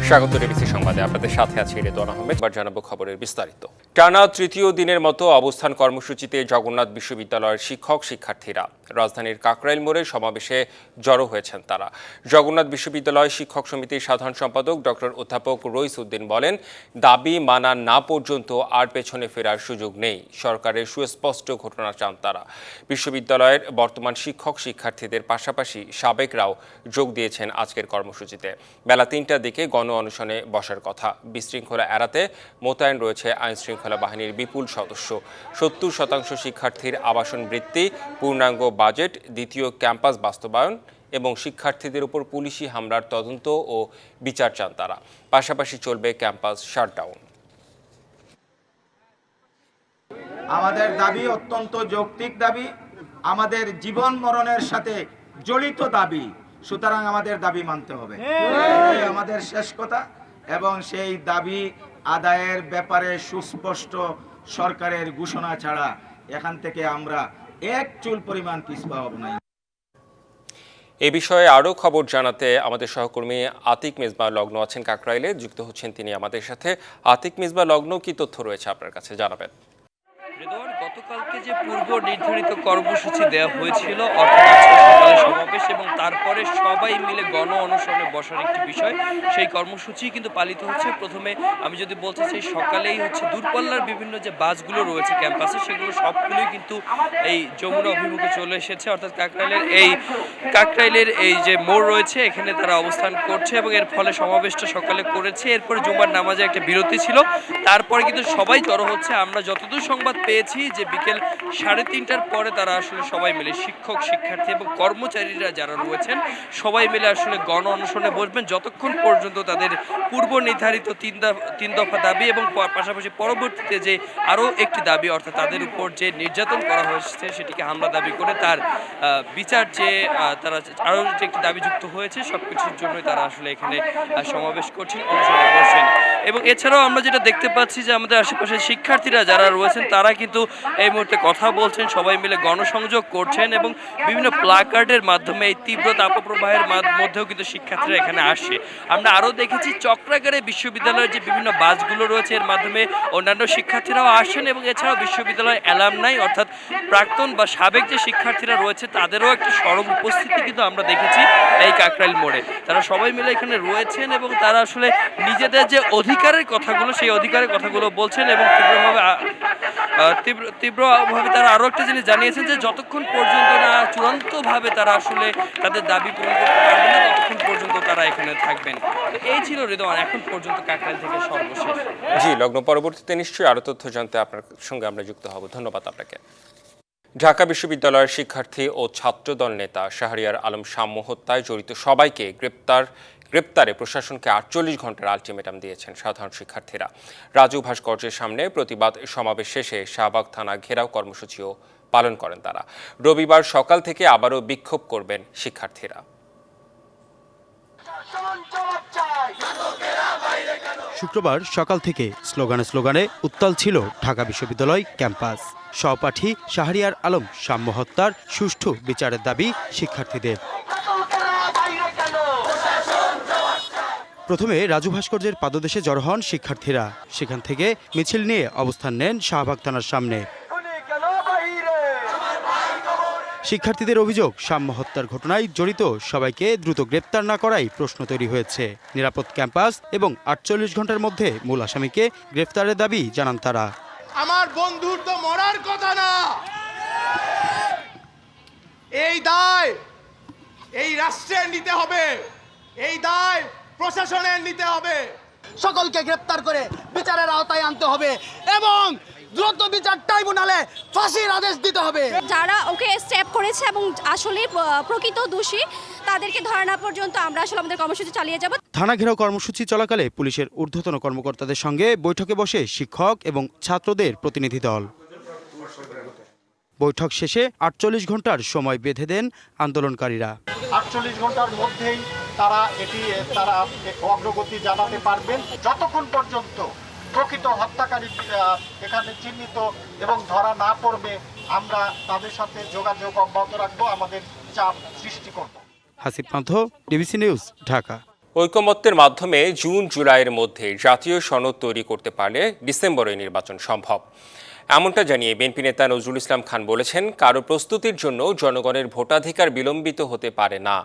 স্বাগত ডিবিসি সংবাদে আপনাদের সাথে আছি রেদওয়ান আহমেদ। এবার জানাবো খবরের বিস্তারিত। টানা তৃতীয় দিনের মতো অবস্থান কর্মসূচিতে জগন্নাথ বিশ্ববিদ্যালয়ের শিক্ষক শিক্ষার্থীরা রাজধানীর কাকরাইল মোড়ে সমাবেশে জড়ো হয়েছেন। তারা জগন্নাথ বিশ্ববিদ্যালয় শিক্ষক সমিতির সাধারণ সম্পাদক ডক্টর অধ্যাপক রইস উদ্দিন বলেন, দাবি মানা না পর্যন্ত আর পেছনে ফেরার সুযোগ নেই। সরকারের সুস্পষ্ট ঘোষণা চান তারা। বিশ্ববিদ্যালয়ের বর্তমান শিক্ষক শিক্ষার্থীদের পাশাপাশি সাবেকরাও যোগ দিয়েছেন আজকের কর্মসূচিতে। বেলা ৩টার দিকে অনশনে বসার কথা। বিশৃঙ্খলা এড়াতে মোতায়েন রয়েছে আইনশৃঙ্খলা বাহিনীর বিপুল সদস্য। ৭০% শিক্ষার্থীর আবাসন বৃত্তি, পূর্ণাঙ্গ বাজেট, দ্বিতীয় ক্যাম্পাস বাস্তবায়ন এবং শিক্ষার্থীদের উপর পুলিশি হামলার তদন্ত ও বিচার চান তারা। পাশাপাশি চলবে ক্যাম্পাস শাটডাউন। আমাদের দাবি অত্যন্ত যৌক্তিক দাবি, আমাদের জীবন মরণের সাথে জড়িত দাবি, সুতরাং আমাদের দাবি মানতে হবে, এটাই আমাদের শেষ কথা। এবং সেই দাবি আদায়ের ব্যাপারে সুস্পষ্ট সরকারের ঘোষণা ছাড়া এখান থেকে আমরা এক চুল পরিমাণ পিছপা হব না। এ বিষয়ে আরও খবর জানাতে আমাদের সহকর্মী আতিক মিসবাহ লগ্ন আছেন কাকরাইলে, যুক্ত হচ্ছেন তিনি আমাদের সাথে। আতিক মিসবাহ লগ্ন, কি তথ্য রয়েছে আপনার কাছে জানাবেন? গতকালকে যে পূর্ব নির্ধারিত কর্মসূচি দেওয়া হয়েছিল, অর্থাৎ আজকে সকালে সমাবেশ এবং তারপরে সবাই মিলে গণ অনশনে বসার একটি বিষয়, সেই কর্মসূচি কিন্তু পালিত হচ্ছে। প্রথমে আমি যদি বলতে চাই, সকালেই দূরপাল্লার বিভিন্ন যে বাসগুলো রয়েছে ক্যাম্পাসে, সেগুলো সবগুলোই কিন্তু এই যমুনা অভিমুখে চলে এসেছে। অর্থাৎ কাকরাইলের এই যে মোড় রয়েছে, এখানে তারা অবস্থান করছে এবং এর ফলে সমাবেশটা সকালে করেছে। এরপরে জুমার নামাজে একটা বিরতি ছিল, তারপরে কিন্তু সবাই জড়ো হচ্ছে। আমরা যতদূর সংবাদ পেয়েছি যে বিকেল 3:30টার পরে তারা আসলে সবাই মিলে শিক্ষক শিক্ষার্থী এবং কর্মচারীরা যারা রয়েছেন সবাই মিলে আসলে গণ অনশনে বসবেন, যতক্ষণ পর্যন্ত তাদের পূর্ব নির্ধারিত তিন দফা দাবি এবং পাশাপাশি পরবর্তীতে যে আরও একটি দাবি, অর্থাৎ তাদের উপর যে নির্যাতন করা হয়েছে সেটিকে হামলা দাবি করে তার বিচার, যে তারা আরও যে একটি দাবি যুক্ত হয়েছে, সব কিছুর জন্যই তারা আসলে এখানে সমাবেশ করছেন, অনশনে বসছেন। এবং এছাড়াও আমরা যেটা দেখতে পাচ্ছি যে আমাদের আশেপাশে শিক্ষার্থীরা যারা রয়েছেন তারা কিন্তু এই মুহূর্তে কথা বলছেন, সবাই মিলে গণসংযোগ করছেন এবং বিভিন্ন প্লাকার্ডের মাধ্যমে এই তীব্র তাপপ্রবাহের মধ্যেও কিন্তু শিক্ষার্থীরা এখানে আসে। আমরা আরও দেখেছি চক্রাকারে বিশ্ববিদ্যালয়ের যে বিভিন্ন বাসগুলো রয়েছে, এর মাধ্যমে অন্যান্য শিক্ষার্থীরাও আসেন এবং এছাড়াও বিশ্ববিদ্যালয়ের অ্যালামনাই, অর্থাৎ প্রাক্তন বা সাবেক যে শিক্ষার্থীরা রয়েছে তাদেরও একটা সরব উপস্থিতি কিন্তু আমরা দেখেছি এই কাকরাইল মোড়ে। তারা সবাই মিলে এখানে রয়েছেন এবং তারা আসলে নিজেদের যে অধিকারের কথাগুলো, সেই অধিকারের কথাগুলো বলছেন এবং তীব্রভাবে তারা আরও একটা জিনিস জানিয়েছেন যে যতক্ষণ পর্যন্ত না চূড়ান্তভাবে তারা আসলে তাদের দাবি পূরণ করতে পারবেন না, ততক্ষণ পর্যন্ত তারা এখানে থাকবেন। এই ছিল রেদওয়ান এখন পর্যন্ত কাকরাইল থেকে সর্বশেষ। জি লগ্ন, পরবর্তীতে নিশ্চয়ই আরও তথ্য জানতে আপনার সঙ্গে আমরা যুক্ত হব। ধন্যবাদ আপনাকে। ঢাকা বিশ্ববিদ্যালয়ের শিক্ষার্থী ও ছাত্রদল নেতা শাহরিয়ার আলম সাম্য হত্যায় জড়িত সবাইকে গ্রেপ্তারে প্রশাসনকে 48 ঘন্টার আলটিমেটাম দিয়েছেন সাধারণ শিক্ষার্থীরা। রাজু ভাস্কর্যের সামনে প্রতিবাদ সমাবেশ শেষে শাহবাগ থানা ঘেরাও কর্মসূচিও পালন করেন তারা। রবিবার সকাল থেকে আবারও বিক্ষোভ করবেন শিক্ষার্থীরা। শুক্রবার সকাল থেকে স্লোগানে উত্তাল ছিল ঢাকা বিশ্ববিদ্যালয় ক্যাম্পাস। সহপাঠী শাহরিয়ার আলম সাম্য হত্যার সুষ্ঠু বিচারের দাবি শিক্ষার্থীদের। প্রথমে রাজু ভাস্কর্যের পাদদেশে জড়ো হন শিক্ষার্থীরা, সেখান থেকে মিছিল নিয়ে অবস্থান নেন শাহবাগ থানার সামনে। শিক্ষার্থীদের অভিযোগ, সাম্য হত্যার ঘটনায় জড়িত সবাইকে দ্রুত গ্রেপ্তার না করাই প্রশ্ন তৈরি হয়েছে। নিরাপদ ক্যাম্পাস এবং 48 ঘন্টার মধ্যে মূল আসামিকে গ্রেপ্তারের দাবি জানান তারা। আমার বন্ধুর তো মরার কথা না, এই দায় এই রাষ্ট্রের নিতে হবে, এই দায় প্রশাসনের নিতে হবে। সকলকে গ্রেপ্তার করে বিচারের আওতায় আনতে হবে এবং দ্রুত বিচার ট্রাইব্যুনালে ফাঁসির আদেশ দিতে হবে। যারা ওকে স্টেপ করেছে এবং আসলে প্রকৃত দোষী তাদেরকে ধরা না পর্যন্ত আমরা আসলে আমাদের কর্মসূচি চালিয়ে যাব। থানা ঘেরাও কর্মসূচি চলাকালে পুলিশের ঊর্ধ্বতন কর্মকর্তাদের সঙ্গে বৈঠকে বসে শিক্ষক এবং ছাত্রদের প্রতিনিধি দল। বৈঠক শেষে 48 ঘন্টার সময় বেঁধে দেন আন্দোলনকারীরা। 48 ঘন্টার মধ্যেই তারা অগ্রগতি জানাতে পারবেন। যতক্ষণ পর্যন্ত প্রকৃত হত্যাকারী এখানে চিহ্নিত এবং ধরা না পড়বে, আমরা তাদের সাথে যোগাযোগ অব্যাহত রাখবো, আমাদের চাপ সৃষ্টি করব। হাসিব পান্থ, ডিবিসি নিউজ, ঢাকা। ঐকমত্যের মাধ্যমে জুন জুলাইয়ের মধ্যে জাতীয় সনদ তৈরি করতে পারলে ডিসেম্বরে নির্বাচন সম্ভব। এমনটা জানিয়ে বিএনপি নেতা নজরুল ইসলাম খান বলেছেন, কারো প্রস্তুতির জন্য জনগণের ভোটাধিকার বিলম্বিত হতে পারে না।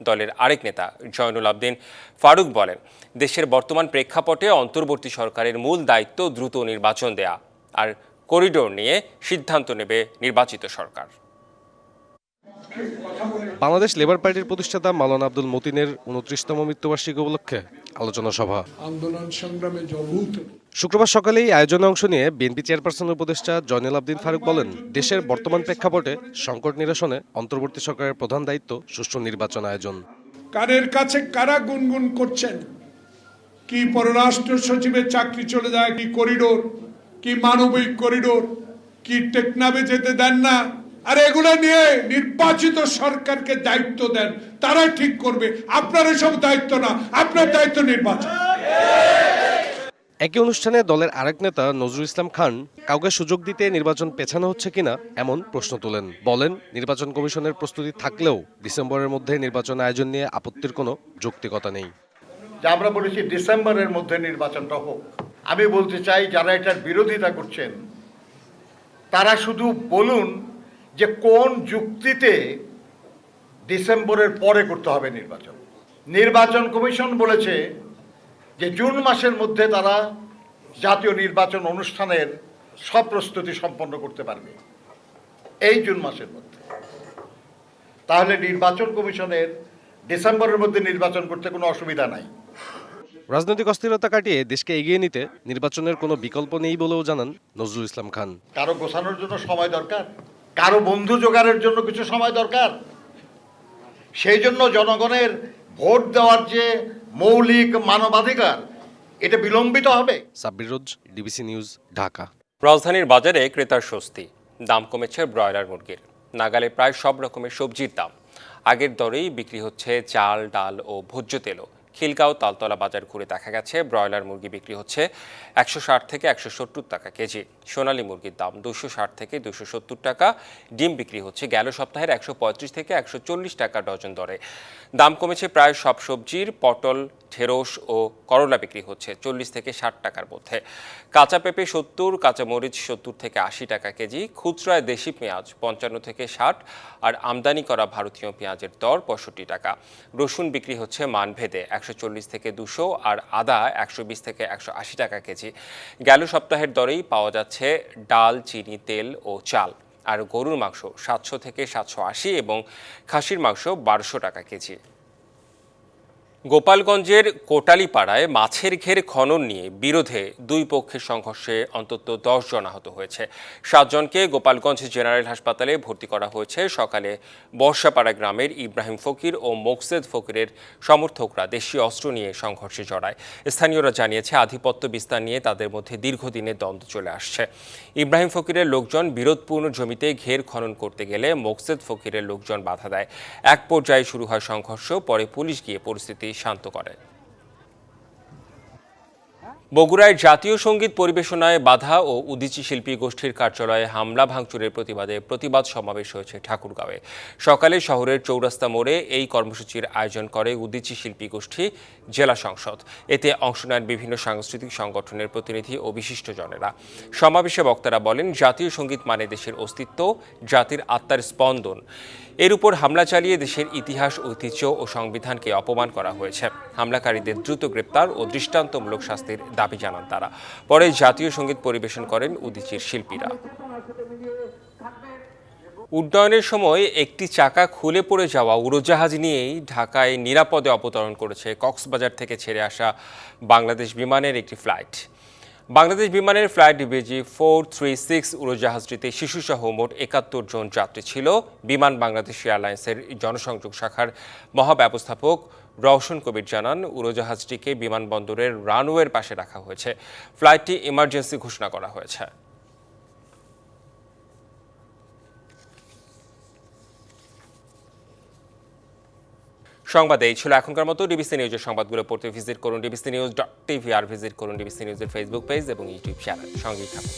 দলের আরেক নেতা জয়নুল আবদিন ফারুক বলেন, দেশের বর্তমান প্রেক্ষাপটে অন্তর্বর্তী সরকারের মূল দায়িত্ব দ্রুত নির্বাচন দেয়া, আর করিডোর নিয়ে সিদ্ধান্ত নেবে নির্বাচিত সরকার। বাংলাদেশ লেবার পার্টির প্রতিষ্ঠাতা মাওলানা আব্দুল মতিনের ২৯তম মৃত্যুবার্ষিকী উপলক্ষে আলোচনা সভা আন্দোলন সংগ্রামে জলভূত। শুক্রবার সকালেই আয়োজনে অংশ নিয়ে বিএনপি চেয়ারপারসনের উপদেষ্টা জয়নুল আবদিন ফারুক বলেন, দেশের বর্তমান প্রেক্ষাপটে সংকট নিরসনে অন্তর্বর্তী সরকারের প্রধান দায়িত্ব সুষ্ঠু নির্বাচন আয়োজন। কারের কাছে কারা গুনগুন করছেন, কি পররাষ্ট্র সচিবের চাকরি চলে যায়, কি করিডোর, কি মানবিক করিডোর, কি টেকনাফে যেতে দেন না, আর এগুলো নিয়ে নির্বাচিত সরকারকে দায়িত্ব দেন, তারা ঠিক করবে। আপনার এসব দায়িত্ব না, আপনার দায়িত্ব নির্বাচন। একই অনুষ্ঠানে দলের আরেক নেতা নজরুল ইসলাম খান কাউকে সুযোগ দিতে নির্বাচন পেছানো হচ্ছে কিনা এমন প্রশ্ন তোলেন। বলেন, নির্বাচন কমিশনের প্রস্তুতি থাকলেও ডিসেম্বরের মধ্যে নির্বাচন আয়োজন নিয়ে আপত্তির কোনো যৌক্তিকতা নেই। যে আমরা বলেছি ডিসেম্বরের মধ্যে নির্বাচনটা হোক। আমি বলতে চাই, যারা এটার বিরোধিতা করছেন তারা শুধু বলুন যে কোন যুক্তিতে ডিসেম্বরের পরে করতে হবে নির্বাচন। নির্বাচন কমিশন বলেছে যে জুন মাসের মধ্যে তারা জাতীয় নির্বাচন অনুষ্ঠানের সব প্রস্তুতি সম্পন্ন করতে পারবে, এই জুন মাসের মধ্যে। তাহলে নির্বাচন কমিশনের ডিসেম্বরের মধ্যে নির্বাচন করতে কোনো অসুবিধা নাই। রাজনৈতিক অস্থিরতা কাটিয়ে দেশকে এগিয়ে নিতে নির্বাচনের কোনো বিকল্প নেই বলেও জানান নজরুল ইসলাম খান। কারো গোছানোর জন্য সময় দরকার, কারো বন্ধু জোগাড়ের জন্য কিছু সময় দরকার। সেই জন্য জনগণের ভোট দেওয়ার যে মৌলিক মানবাধিকার, এটা বিলম্বিত হবে। সাব্বির রোজ, ডিবিসি নিউজ, ঢাকা। রাজধানীর বাজারে ক্রেতার স্বস্তি, দাম কমেছে ব্রয়লার মুরগির। নাগালে প্রায় সব রকমের সবজির দাম আগের দরেই বিক্রি হচ্ছে। চাল, ডাল ও ভোজ্য তেলও। খিলগাঁও তালতলা বাজার ঘুরে দেখা গেছে ব্রয়লার মুরগি বিক্রি হচ্ছে ১৬০ থেকে ১৭০ টাকা কেজি। সোনালী মুরগির দাম ২৬০ থেকে ২৭০ টাকা। ডিম বিক্রি হচ্ছে গেল সপ্তাহের ১৩৫ থেকে ১৪০ টাকা ডজন দরে। দাম কমেছে প্রায় সব সবজির। পটল, ঢেঁড়স ও করলা বিক্রি হচ্ছে ৪০ থেকে ৬০ টাকার মধ্যে। কাঁচা পেঁপে ৭০, কাঁচামরিচ ৭০ থেকে ৮০ টাকা কেজি। খুচরায় দেশি পেঁয়াজ ৫৫ থেকে ৬০, আর আমদানি করা ভারতীয় পেঁয়াজের দর ৬৫ টাকা। রসুন বিক্রি হচ্ছে মানভেদে ১৪০ থেকে ২০০, আর আদা ১২০ থেকে ১৮০ টাকা কেজি। গেল সপ্তাহের দরেই পাওয়া যাচ্ছে ডাল, চিনি, তেল ও চাল। আর গরুর মাংস ৭০০ থেকে ৭৮০ এবং খাসির মাংস ১২০০ টাকা কেজি। গোপালগঞ্জের কোটালীপাড়ায় মাছের ঘের খনন নিয়ে বিরোধে দুই পক্ষের সংঘর্ষে অন্তত ১০ জন আহত হয়েছে। ৭ জনকে গোপালগঞ্জ জেনারেল হাসপাতালে ভর্তি করা হয়েছে। সকালে বর্ষাপাড়া গ্রামের ইব্রাহিম ফকির ও মোকসেদ ফকিরের সমর্থকরা দেশীয় অস্ত্র নিয়ে সংঘর্ষে জড়ায়। স্থানীয়রা জানিয়েছে, আধিপত্য বিস্তার নিয়ে তাদের মধ্যে দীর্ঘদিনের দ্বন্দ্ব চলে আসছে। ইব্রাহিম ফকিরের লোকজন বিরোধপূর্ণ জমিতে ঘের খনন করতে গেলে মোকসেদ ফকিরের লোকজন বাধা দেয়। এক পর্যায়ে শুরু হয় সংঘর্ষ। পরে পুলিশ গিয়ে পরিস্থিতি শান্ত করে। বগুড়ায় জাতীয় সঙ্গীত পরিবেশনায় বাধা ও উদীচী শিল্পী গোষ্ঠীর কার্যালয়ে হামলা ভাঙচুরের প্রতিবাদে প্রতিবাদ সমাবেশ হয়েছে ঠাকুরগাঁওয়ে। সকালে শহরের চৌরাস্তা মোড়ে এই কর্মসূচির আয়োজন করে উদীচী শিল্পী গোষ্ঠী জেলা সংসদ। এতে অংশ নেন বিভিন্ন সাংস্কৃতিক সংগঠনের প্রতিনিধি ও বিশিষ্টজনেরা। সমাবেশে বক্তারা বলেন, জাতীয় সঙ্গীত মানে দেশের অস্তিত্ব, জাতির আত্মার স্পন্দন। এর উপর হামলা চালিয়ে দেশের ইতিহাস, ঐতিহ্য ও সংবিধানকে অপমান করা হয়েছে। হামলাকারীদের দ্রুত গ্রেপ্তার ও দৃষ্টান্তমূলক শাস্তির দাবি জানান তারা। পরে জাতীয় সঙ্গীত পরিবেশন করেন উদীচীর শিল্পীরা। উড্ডয়নের সময় একটি চাকা খুলে পড়ে যাওয়া উড়োজাহাজ নিয়েই ঢাকায় নিরাপদে অবতরণ করেছে কক্সবাজার থেকে ছেড়ে আসা বাংলাদেশ বিমানের একটি ফ্লাইট। বাংলাদেশ বিমানের ফ্লাইট BG436 উড়োজাহাজটিতে শিশুসহ মোট ৭১ জন যাত্রী ছিল। বিমান বাংলাদেশ এয়ারলাইন্সের জনসংযোগ শাখার মহাব্যবস্থাপক রওশন কবির জানান, উড়োজাহাজটিকে বিমানবন্দরের রানওয়ের পাশে রাখা হয়েছে। ফ্লাইটটি ইমার্জেন্সি ঘোষণা করা হয়েছে। সংবাদে এই ছিল এখনকার মতো। ডিবিসি নিউজের সংবাদগুলো পড়তে ভিজিট করুন dbcnews.tv, আর ভিজিট করুন ডিবিসি নিউজের ফেসবুক পেজ এবং ইউটিউব চ্যানেল। সঙ্গেই থাকুন।